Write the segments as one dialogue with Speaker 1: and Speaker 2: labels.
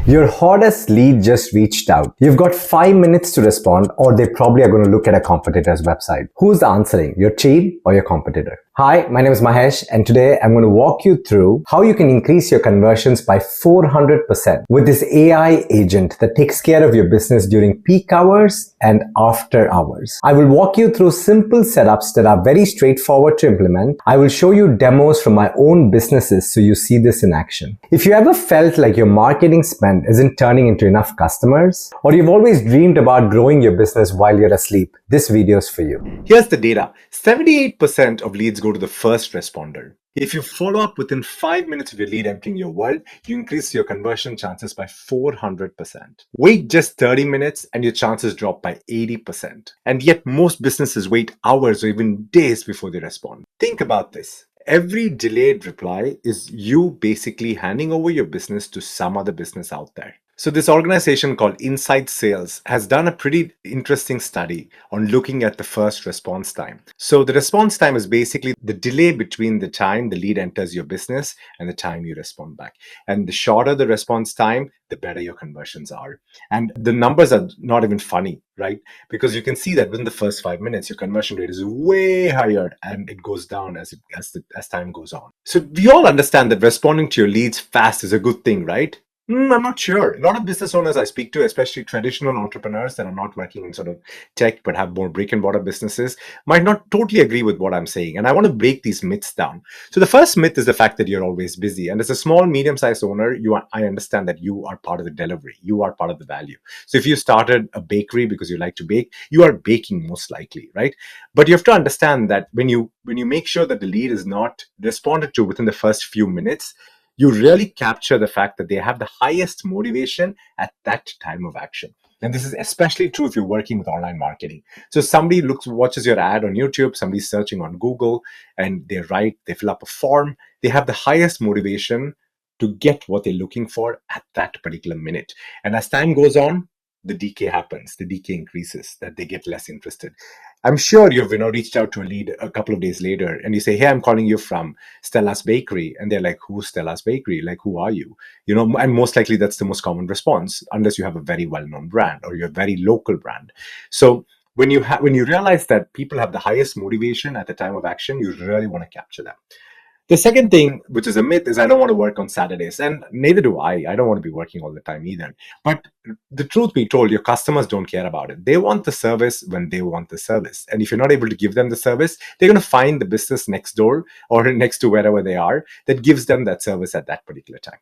Speaker 1: Your hottest lead just reached out. You've got 5 minutes to respond, or they probably are going to look at a competitor's website. Who's answering, your team or your competitor? Hi, my name is Mahesh, and today I'm going to walk you through how you can increase your conversions by 400% with this AI agent that takes care of your business during peak hours and after hours. I will walk you through simple setups that are very straightforward to implement. I will show you demos from my own businesses so you see this in action. If you ever felt like your marketing spend isn't turning into enough customers, or you've always dreamed about growing your business while you're asleep, this video is for you.
Speaker 2: Here's the data. 78% of leads go to the first responder. If you follow up within 5 minutes of your lead entering your world, you increase your conversion chances by 400%. Wait just 30 minutes and your chances drop by 80%. And yet most businesses wait hours or even days before they respond. Think about this. Every delayed reply is you basically handing over your business to some other business out there. So this organization called Inside Sales has done a pretty interesting study on looking at the first response time. So the response time is basically the delay between the time the lead enters your business and the time you respond back. And the shorter the response time, the better your conversions are. And the numbers are not even funny, right? Because you can see that within the first 5 minutes, your conversion rate is way higher and it goes down as time goes on. So we all understand that responding to your leads fast is a good thing, right? I'm not sure. A lot of business owners I speak to, especially traditional entrepreneurs that are not working in sort of tech but have more brick and mortar businesses, might not totally agree with what I'm saying. And I want to break these myths down. So the first myth is the fact that you're always busy. And as a small, medium-sized owner, I understand that you are part of the delivery. You are part of the value. So if you started a bakery because you like to bake, you are baking most likely, right? But you have to understand that when you make sure that the lead is not responded to within the first few minutes, you really capture the fact that they have the highest motivation at that time of action. And this is especially true if you're working with online marketing. So somebody watches your ad on YouTube, somebody's searching on Google, and they fill up a form. They have the highest motivation to get what they're looking for at that particular minute. And as time goes on, the decay happens, the decay increases, that they get less interested. I'm sure you've reached out to a lead a couple of days later and you say, hey, I'm calling you from Stella's Bakery. And they're like, who's Stella's Bakery? Like, who are you? And most likely that's the most common response, unless you have a very well-known brand or you're a very local brand. So when you realize that people have the highest motivation at the time of action, you really want to capture them. The second thing, which is a myth, is I don't want to work on Saturdays, and neither do I. I don't want to be working all the time either. But the truth be told, your customers don't care about it. They want the service when they want the service. And if you're not able to give them the service, they're going to find the business next door or next to wherever they are that gives them that service at that particular time.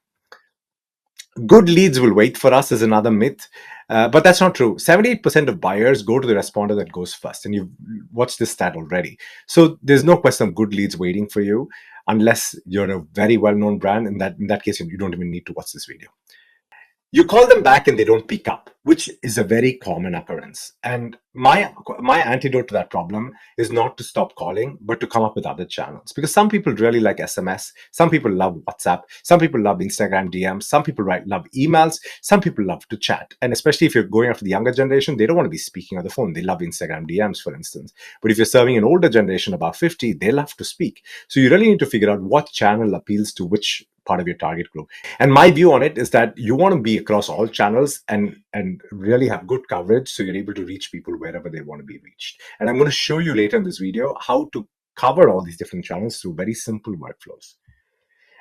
Speaker 2: Good leads will wait for us is another myth, but that's not true. 78% of buyers go to the responder that goes first, and you've watched this stat already. So there's no question of good leads waiting for you unless you're a very well-known brand. In that case, you don't even need to watch this video. You call them back and they don't pick up, which is a very common occurrence. And my antidote to that problem is not to stop calling, but to come up with other channels. Because some people really like SMS, some people love WhatsApp, some people love Instagram DMs, some people love emails, some people love to chat. And especially if you're going after the younger generation, they don't want to be speaking on the phone. They love Instagram DMs, for instance. But if you're serving an older generation, about 50, they love to speak. So you really need to figure out what channel appeals to which part of your target group. And my view on it is that you want to be across all channels and really have good coverage so you're able to reach people wherever they want to be reached. And I'm going to show you later in this video how to cover all these different channels through very simple workflows.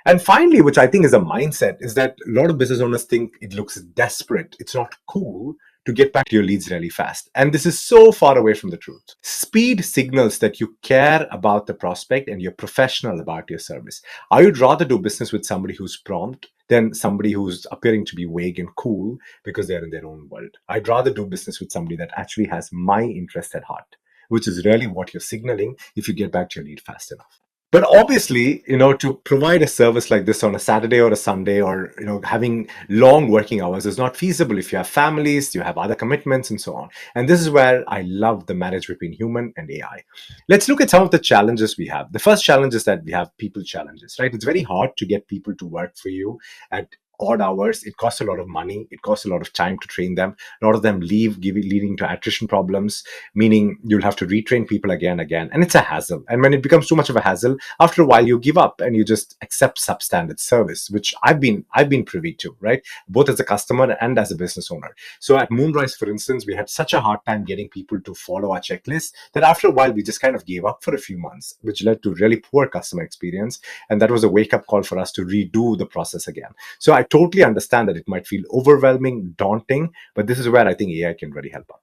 Speaker 2: And finally, which I think is a mindset, is that a lot of business owners think it looks desperate. It's not cool to get back to your leads really fast. And this is so far away from the truth. Speed signals that you care about the prospect and you're professional about your service. I would rather do business with somebody who's prompt than somebody who's appearing to be vague and cool because they're in their own world. I'd rather do business with somebody that actually has my interest at heart, which is really what you're signaling if you get back to your lead fast enough. But obviously, to provide a service like this on a Saturday or a Sunday or, having long working hours is not feasible if you have families, you have other commitments and so on. And this is where I love the marriage between human and AI. Let's look at some of the challenges we have. The first challenge is that we have people challenges, right? It's very hard to get people to work for you at odd hours. It costs a lot of money. It costs a lot of time to train them. A lot of them leave, leading to attrition problems, meaning you'll have to retrain people again and again. And it's a hassle. And when it becomes too much of a hassle, after a while you give up and you just accept substandard service, which I've been privy to, right? Both as a customer and as a business owner. So at Moonrise, for instance, we had such a hard time getting people to follow our checklist that after a while we just kind of gave up for a few months, which led to really poor customer experience. And that was a wake-up call for us to redo the process again. So I totally understand that it might feel overwhelming, daunting, but this is where I think AI can really help out.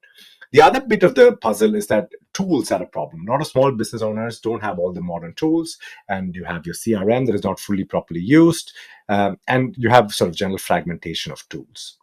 Speaker 2: The other bit of the puzzle is that tools are a problem. A lot of small business owners don't have all the modern tools, and you have your CRM that is not fully properly used, and you have sort of general fragmentation of tools.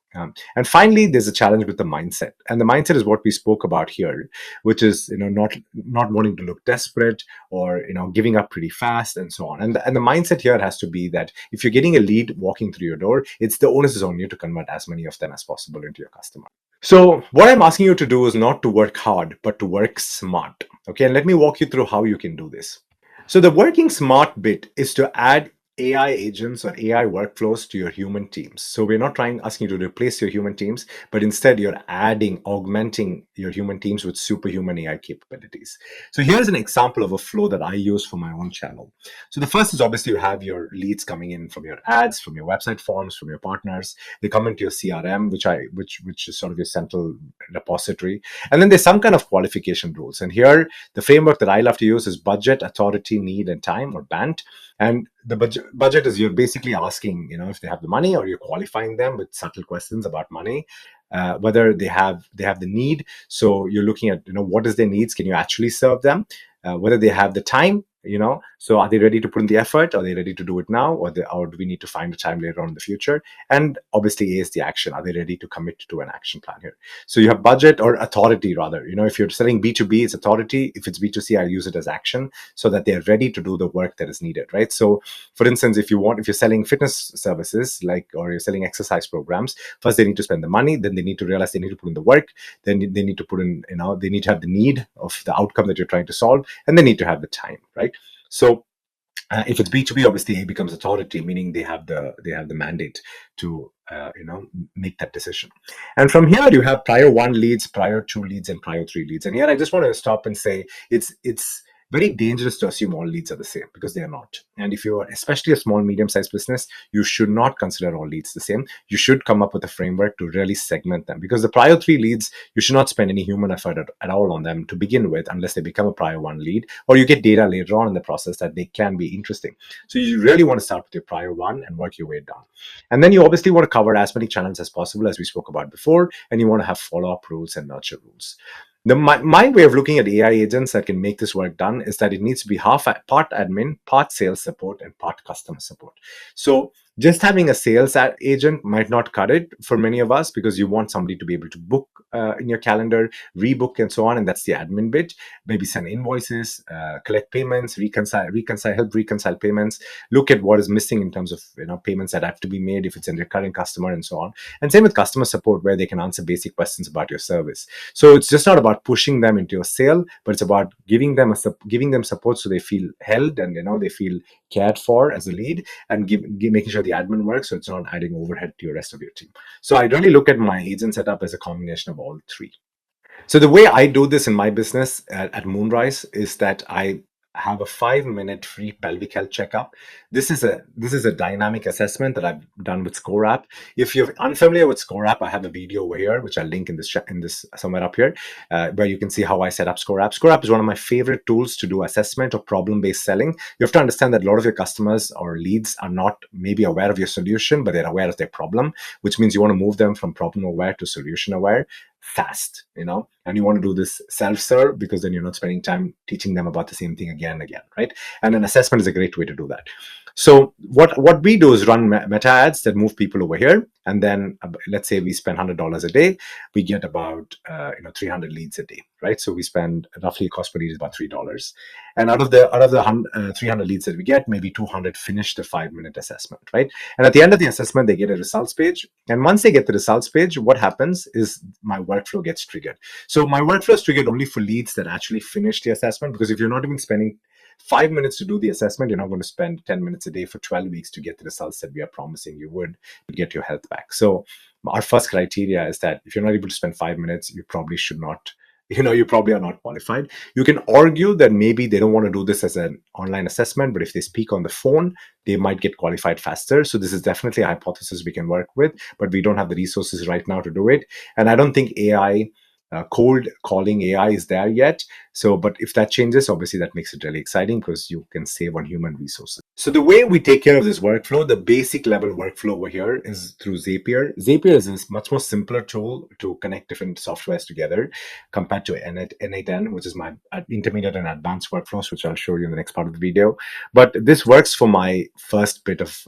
Speaker 2: And finally, there's a challenge with the mindset, and the mindset is what we spoke about here, which is not wanting to look desperate or giving up pretty fast and so on. And the mindset here has to be that if you're getting a lead walking through your door, it's the onus is on you to convert as many of them as possible into your customer. So what I'm asking you to do is not to work hard, but to work smart. Okay, and let me walk you through how you can do this. So the working smart bit is to add AI agents or AI workflows to your human teams. So we're not asking you to replace your human teams, but instead you're augmenting your human teams with superhuman AI capabilities. So here's an example of a flow that I use for my own channel. So the first is obviously you have your leads coming in from your ads, from your website forms, from your partners. They come into your CRM, which is sort of your central repository. And then there's some kind of qualification rules. And here, the framework that I love to use is budget, authority, need, and time, or B.A.N.D. And the budget is you're basically asking, if they have the money, or you're qualifying them with subtle questions about money, whether they have the need. So you're looking at, what is their needs? Can you actually serve them? Whether they have the time, so are they ready to put in the effort? Are they ready to do it now? Or do we need to find a time later on in the future? And obviously A is the action. Are they ready to commit to an action plan here? So you have budget, or authority rather. If you're selling B2B, it's authority. If it's B2C, I use it as action so that they're ready to do the work that is needed, right? So for instance, if you're selling fitness services, or you're selling exercise programs, first they need to spend the money, then they need to realize they need to put in the work, then they need to put in, they need to have the need of the outcome that you're trying to solve, and they need to have the time, right? So if it's B2B, obviously A becomes authority, meaning they have the mandate to make that decision. And from here you have prior 1 leads, prior 2 leads, and prior 3 leads. And here I just want to stop and say it's very dangerous to assume all leads are the same, because they are not. And if you're especially a small, medium-sized business, you should not consider all leads the same. You should come up with a framework to really segment them, because the prior 3 leads, you should not spend any human effort at all on them to begin with, unless they become a prior 1 lead, or you get data later on in the process that they can be interesting. So you really want to start with your prior 1 and work your way down. And then you obviously want to cover as many channels as possible, as we spoke about before, and you want to have follow-up rules and nurture rules. My way of looking at AI agents that can make this work done is that it needs to be part admin, part sales support, and part customer support. So just having a sales agent might not cut it for many of us, because you want somebody to be able to book in your calendar, rebook, and so on. And that's the admin bit. Maybe send invoices, collect payments, help reconcile payments, look at what is missing in terms of payments that have to be made if it's a recurring customer, and so on. And same with customer support, where they can answer basic questions about your service. So it's just not about pushing them into a sale, but it's about giving them support so they feel held and they feel cared for as a lead, and making sure the admin works, so it's not adding overhead to your rest of your team. So I really look at my agent setup as a combination of all 3. So the way I do this in my business at Moonrise is that I have a 5-minute free pelvic health checkup. This is a dynamic assessment that I've done with Score App. If you're unfamiliar with Score App, I have a video over here, which I'll link in this somewhere up here, where you can see how I set up Score App. Score App is one of my favorite tools to do assessment of problem-based selling. You have to understand that a lot of your customers or leads are not maybe aware of your solution, but they're aware of their problem, which means you want to move them from problem aware to solution aware fast, and you want to do this self-serve, because then you're not spending time teaching them about the same thing again and again, right? And an assessment is a great way to do that. So what we do is run meta ads that move people over here, and then let's say we spend $100 a day, we get about 300 leads a day, right? So we spend roughly, cost per lead is about $3, and out of the 300 leads that we get, maybe 200 finish the 5-minute assessment, right? And at the end of the assessment, they get a results page, and once they get the results page, what happens is my workflow gets triggered. So my workflow is triggered only for leads that actually finish the assessment, because if you're not even spending 5 minutes to do the assessment. You're not going to spend 10 minutes a day for 12 weeks to get the results that we are promising you would to get your health back. So our first criteria is that if you're not able to spend 5 minutes, you probably should not, you probably are not qualified. You can argue that maybe they don't want to do this as an online assessment, but if they speak on the phone, they might get qualified faster. So this is definitely a hypothesis we can work with, but we don't have the resources right now to do it. And I don't think AI, cold calling AI is there yet. So, but if that changes, obviously that makes it really exciting because you can save on human resources. So the way we take care of this workflow, the basic level workflow over here is through Zapier. Zapier is a much more simpler tool to connect different softwares together compared to N8N, which is my intermediate and advanced workflows, which I'll show you in the next part of the video. But this works for my first bit of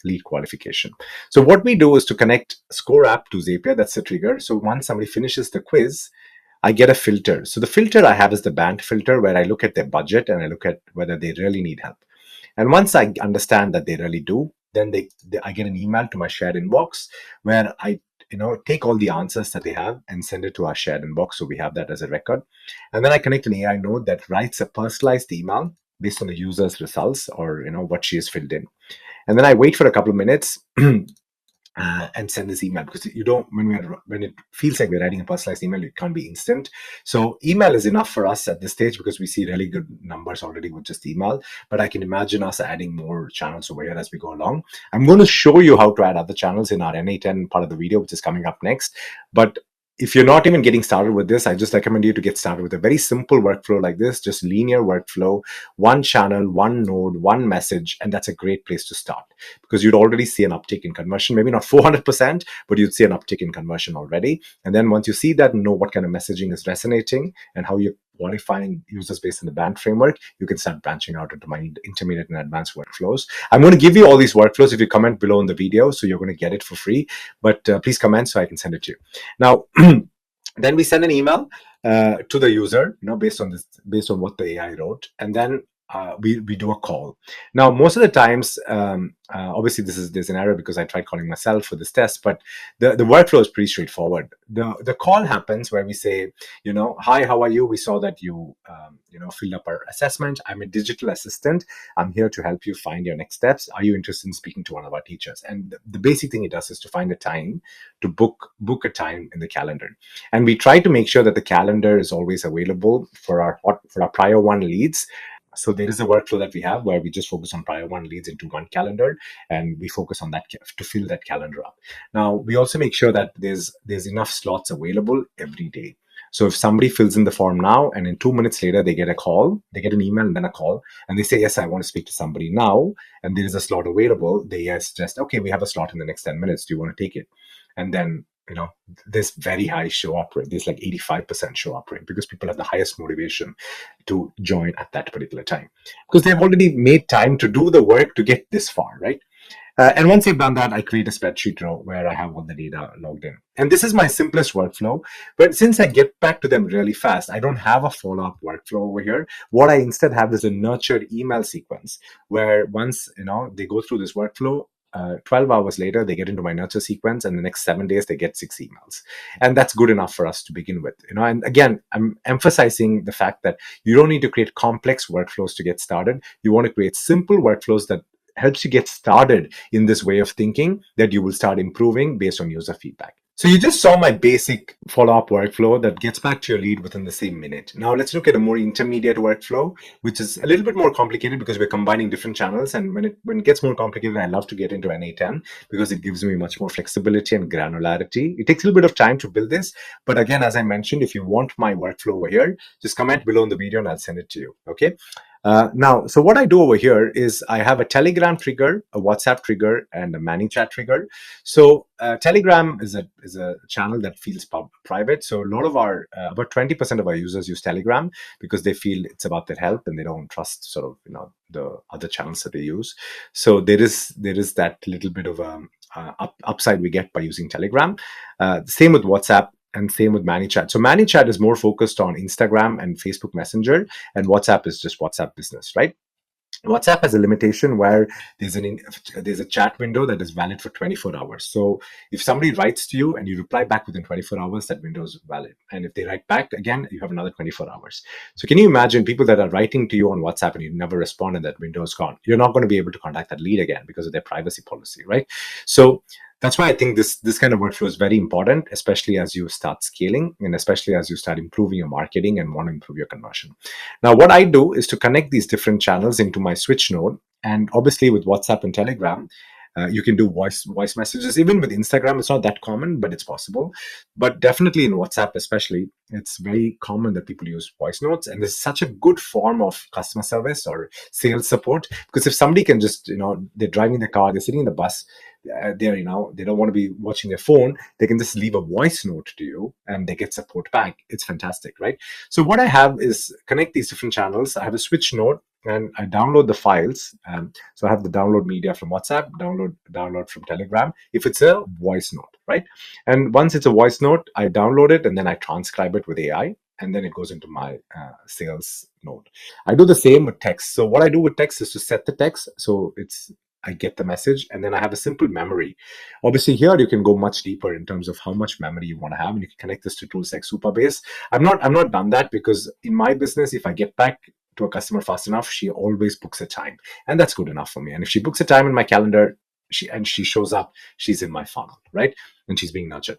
Speaker 2: lead qualification. So what we do is to connect Score app to Zapier. That's the trigger. So once somebody finishes the quiz, I get a filter. So the filter I have is the B.A.N.D filter, where I look at their budget and I look at whether they really need help. And once I understand that they really do, then I get an email to my shared inbox where I take all the answers that they have and send it to our shared inbox. So we have that as a record. And then I connect an AI node that writes a personalized email based on the user's results or what she has filled in. And then I wait for a couple of minutes and send this email, because you don't, when it feels like we're writing a personalized email, it can't be instant. So email is enough for us at this stage because we see really good numbers already with just email. But I can imagine us adding more channels over here as we go along. I'm going to show you how to add other channels in our N8N part of the video, which is coming up next. But if you're not even getting started with this, I just recommend you to get started with a very simple workflow like this, just linear workflow, one channel, one node, one message, and that's a great place to start because you'd already see an uptick in conversion, maybe not 400%, but you'd see an uptick in conversion already. And then once you see that, know what kind of messaging is resonating and how you're qualifying users based on the B.A.N.D framework, you can start branching out into my intermediate and advanced workflows. I'm going to give you all these workflows if you comment below in the video, so you're going to get it for free. But please comment so I can send it to you. Now, then we send an email to the user, based on what the AI wrote, and then we do a call. Now, most of the times, obviously there's an error because I tried calling myself for this test, but the workflow is pretty straightforward. The call happens where we say, hi, how are you? We saw that you filled up our assessment. I'm a digital assistant. I'm here to help you find your next steps. Are you interested in speaking to one of our teachers? And the basic thing it does is to find a time to book a time in the calendar. And we try to make sure that the calendar is always available for our prior one leads. So there is a workflow that we have where we just focus on prior one leads into one calendar, and we focus on that to fill that calendar up. Now, we also make sure that there's enough slots available every day. So if somebody fills in the form now and in 2 minutes later they get an email and then a call, and they say, yes, I want to speak to somebody now, and there is a slot available, they suggest, okay, we have a slot in the next 10 minutes. Do you want to take it? And then there's very high show up rate. There's like 85% show up rate because people have the highest motivation to join at that particular time because they've already made time to do the work to get this far, right? And once I've done that, I create a spreadsheet row where I have all the data logged in. And this is my simplest workflow. But since I get back to them really fast, I don't have a follow-up workflow over here. What I instead have is a nurtured email sequence where once they go through this workflow, 12 hours later, they get into my nurture sequence, and the next 7 days, they get 6 emails. And that's good enough for us to begin with. And again, I'm emphasizing the fact that you don't need to create complex workflows to get started. You want to create simple workflows that helps you get started in this way of thinking that you will start improving based on user feedback. So you just saw my basic follow-up workflow that gets back to your lead within the same minute. Now let's look at a more intermediate workflow, which is a little bit more complicated because we're combining different channels. And when it gets more complicated, I love to get into N8N because it gives me much more flexibility and granularity. It takes a little bit of time to build this. But again, as I mentioned, if you want my workflow over here, just comment below in the video and I'll send it to you. Okay. Now, so what I do over here is I have a Telegram trigger, a WhatsApp trigger, and a ManyChat trigger. So Telegram is a channel that feels private. So a lot of about 20% of our users use Telegram because they feel it's about their health and they don't trust sort of the other channels that they use. So there is that little bit of upside we get by using Telegram. Same with WhatsApp. And same with ManyChat. So ManyChat is more focused on Instagram and Facebook Messenger, and WhatsApp is just WhatsApp Business, right? WhatsApp has a limitation where there's a chat window that is valid for 24 hours. So if somebody writes to you and you reply back within 24 hours, that window is valid. And if they write back again, you have another 24 hours. So can you imagine people that are writing to you on WhatsApp and you never respond and that window is gone? You're not going to be able to contact that lead again because of their privacy policy, right? So that's why I think this kind of workflow is very important, especially as you start scaling and especially as you start improving your marketing and want to improve your conversion. Now, what I do is to connect these different channels into my switch node, and obviously with WhatsApp and Telegram, you can do voice messages. Even with Instagram, it's not that common, but it's possible. But definitely in WhatsApp, especially, it's very common that people use voice notes, and this is such a good form of customer service or sales support. Because if somebody can just, they're driving the car, they're sitting in the bus, they don't want to be watching their phone, they can just leave a voice note to you and they get support back. It's fantastic, right? So what I have is connect these different channels. I have a switch node and I download the files. So I have the download media from WhatsApp, download from Telegram, if it's a voice note, right? And once it's a voice note, I download it and then I transcribe it with AI. And then it goes into my sales node. I do the same with text. So what I do with text is to set the text. So I get the message and then I have a simple memory. Obviously, here you can go much deeper in terms of how much memory you want to have, and you can connect this to tools like Supabase. I'm not done that because in my business, if I get back to a customer fast enough, she always books a time, and that's good enough for me. And if she books a time in my calendar, she shows up, she's in my funnel, right? And she's being nurtured.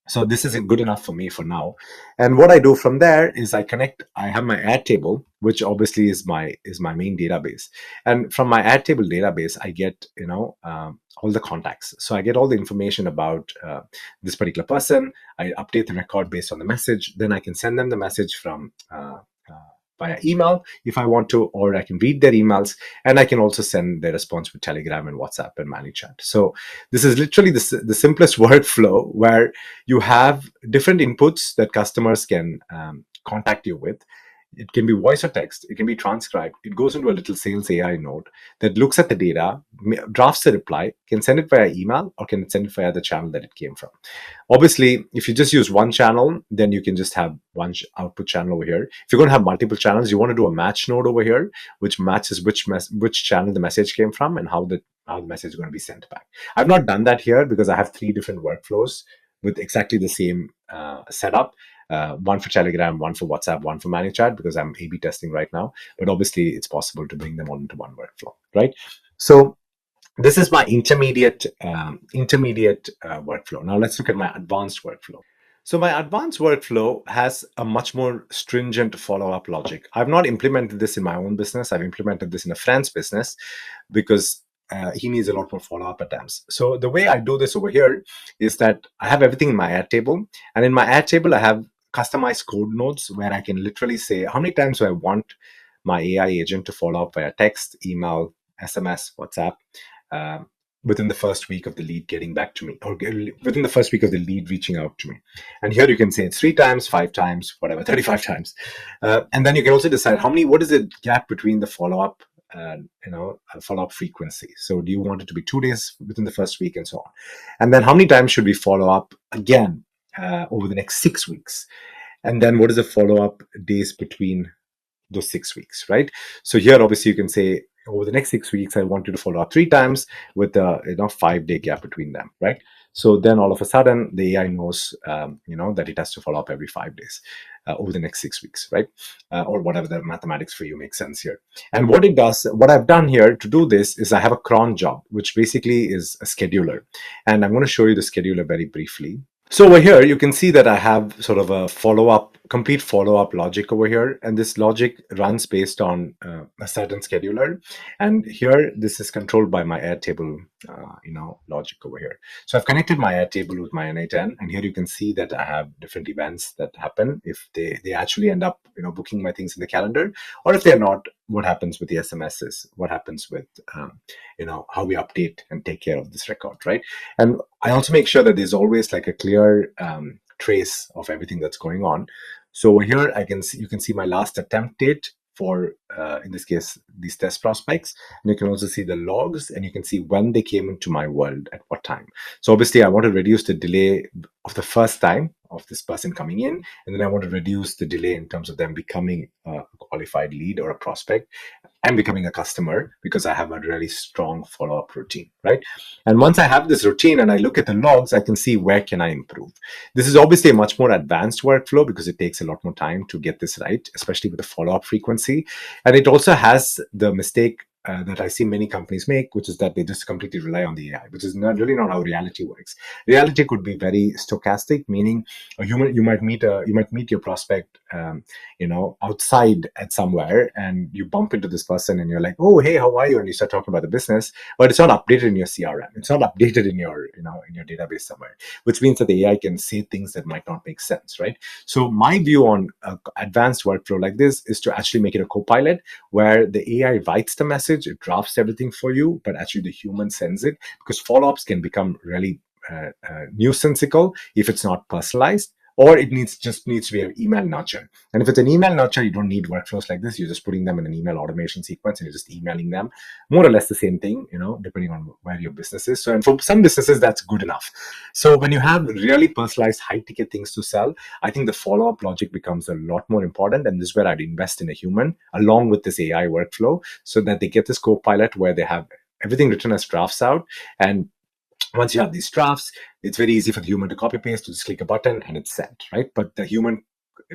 Speaker 2: So this isn't good enough for me for now. And what I do from there is I have my ad table, which obviously is my main database. And from my ad table database, I get, all the contacts. So I get all the information about this particular person. I update the record based on the message. Then I can send them the message from via email if I want to, or I can read their emails, and I can also send their response with Telegram and WhatsApp and ManyChat. So this is literally the simplest workflow where you have different inputs that customers can contact you with. It can be voice or text. It can be transcribed. It goes into a little sales AI node that looks at the data, drafts a reply, can send it via email, or can send it via the channel that it came from. Obviously, if you just use one channel, then you can just have one output channel over here. If you're going to have multiple channels, you want to do a match node over here, which matches which channel the message came from and how the message is going to be sent back. I've not done that here because I have 3 different workflows with exactly the same setup. One for Telegram, one for WhatsApp, one for ManyChat, because I'm A/B testing right now. But obviously, it's possible to bring them all into one workflow, right? So this is my intermediate workflow. Now let's look at my advanced workflow. So my advanced workflow has a much more stringent follow-up logic. I've not implemented this in my own business. I've implemented this in a friend's business because he needs a lot more follow-up attempts. So the way I do this over here is that I have everything in my ad table. And in my ad table, I have customized code nodes where I can literally say how many times do I want my AI agent to follow up via text, email, SMS, WhatsApp, within the first week of the lead getting back to me, or within the first week of the lead reaching out to me. And here you can say it's 3 times, 5 times, whatever, 35 times. And then you can also decide what is the gap between the follow-up follow-up frequency. So do you want it to be 2 days within the first week and so on? And then how many times should we follow up again over the next 6 weeks? And then what is the follow-up days between those 6 weeks, right? So here, obviously, you can say over the next 6 weeks, I want you to follow up 3 times with a 5-day gap between them, right? So then all of a sudden, the AI knows, that it has to follow up every 5 days over the next 6 weeks, right? Or whatever the mathematics for you makes sense here. And what I've done here to do this is I have a cron job, which basically is a scheduler. And I'm going to show you the scheduler very briefly. So over here, you can see that I have sort of a complete follow-up logic over here. And this logic runs based on a certain scheduler. And here, this is controlled by my Airtable, logic over here. So I've connected my Airtable with my N8N. And here you can see that I have different events that happen if they actually end up, booking my things in the calendar. Or if they're not, what happens with the SMSs? What happens with, how we update and take care of this record, right? And I also make sure that there's always like a clear trace of everything that's going on. So over here, you can see my last attempt date for, in this case, these test prospects. And you can also see the logs, and you can see when they came into my world at what time. So obviously, I want to reduce the delay of the first time of this person coming in, and then I want to reduce the delay in terms of them becoming a qualified lead or a prospect and becoming a customer, because I have a really strong follow-up routine, right? And once I have this routine and I look at the logs, I can see where can I improve. This is obviously a much more advanced workflow because it takes a lot more time to get this right, especially with the follow-up frequency. And it also has the mistake that I see many companies make, which is that they just completely rely on the AI, which is really not how reality works. Reality could be very stochastic, meaning a human, you might meet your prospect, outside at somewhere, and you bump into this person, and you're like, "Oh, hey, how are you?" And you start talking about the business, but it's not updated in your CRM. It's not updated in your database somewhere, which means that the AI can say things that might not make sense, right? So my view on advanced workflow like this is to actually make it a co-pilot where the AI writes the message, it drafts everything for you, but actually the human sends it, because follow-ups can become really nuisanceical if it's not personalized, or it just needs to be an email nurture. And if it's an email nurture, you don't need workflows like this. You're just putting them in an email automation sequence and you're just emailing them. More or less the same thing, depending on where your business is. So, and for some businesses, that's good enough. So when you have really personalized high-ticket things to sell, I think the follow-up logic becomes a lot more important. And this is where I'd invest in a human along with this AI workflow, so that they get this co-pilot where they have everything written as drafts out. And once you have these drafts, it's very easy for the human to copy paste, to just click a button and it's sent, right? But the human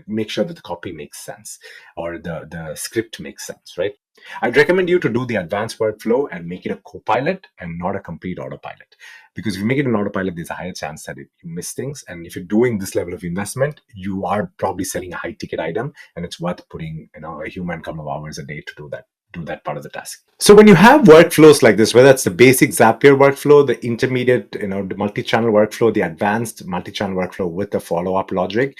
Speaker 2: makes sure that the copy makes sense, or the script makes sense, right? I'd recommend you to do the advanced workflow and make it a co-pilot and not a complete autopilot. Because if you make it an autopilot, there's a higher chance that you miss things. And if you're doing this level of investment, you are probably selling a high ticket item, and it's worth putting a human couple of hours a day to do that part of the task. So when you have workflows like this, whether it's the basic Zapier workflow, the intermediate, the multi-channel workflow, the advanced multi-channel workflow with the follow-up logic,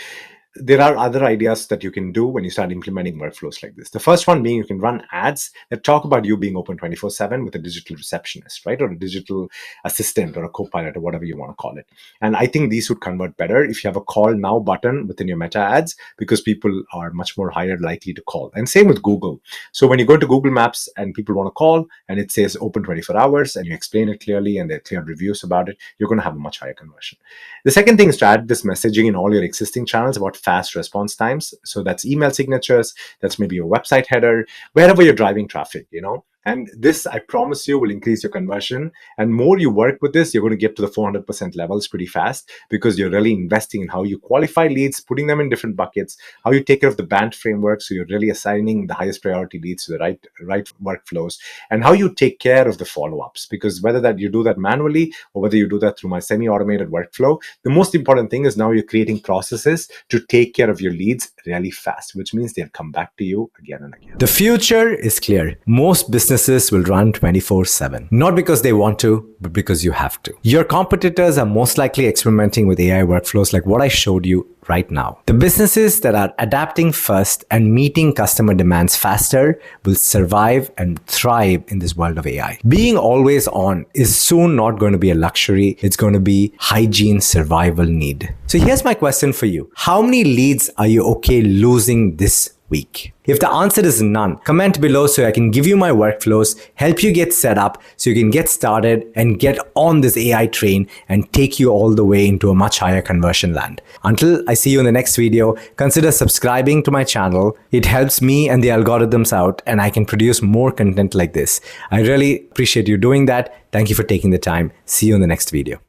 Speaker 2: there are other ideas that you can do when you start implementing workflows like this. The first one being, you can run ads that talk about you being open 24/7 with a digital receptionist, right? Or a digital assistant or a co-pilot or whatever you want to call it. And I think these would convert better if you have a call now button within your meta ads, because people are much more higher likely to call. And same with Google. So when you go to Google Maps and people want to call and it says open 24 hours and you explain it clearly and there are clear reviews about it, you're going to have a much higher conversion. The second thing is to add this messaging in all your existing channels about fast response times. So that's email signatures, that's maybe your website header, wherever you're driving traffic, And this, I promise you, will increase your conversion. And more you work with this, you're going to get to the 400% levels pretty fast, because you're really investing in how you qualify leads, putting them in different buckets, how you take care of the B.A.N.D framework. So you're really assigning the highest priority leads to the right workflows, and how you take care of the follow-ups. Because whether that you do that manually or whether you do that through my semi-automated workflow, the most important thing is now you're creating processes to take care of your leads really fast, which means they'll come back to you again and again.
Speaker 1: The future is clear. Most businesses will run 24/7. Not because they want to, but because you have to. Your competitors are most likely experimenting with AI workflows like what I showed you right now. The businesses that are adapting first and meeting customer demands faster will survive and thrive in this world of AI. Being always on is soon not going to be a luxury. It's going to be hygiene survival need. So here's my question for you. How many leads are you okay losing this week? If the answer is none, comment below so I can give you my workflows, help you get set up so you can get started and get on this AI train and take you all the way into a much higher conversion land. Until I see you in the next video, consider subscribing to my channel. It helps me and the algorithms out, and I can produce more content like this. I really appreciate you doing that. Thank you for taking the time. See you in the next video.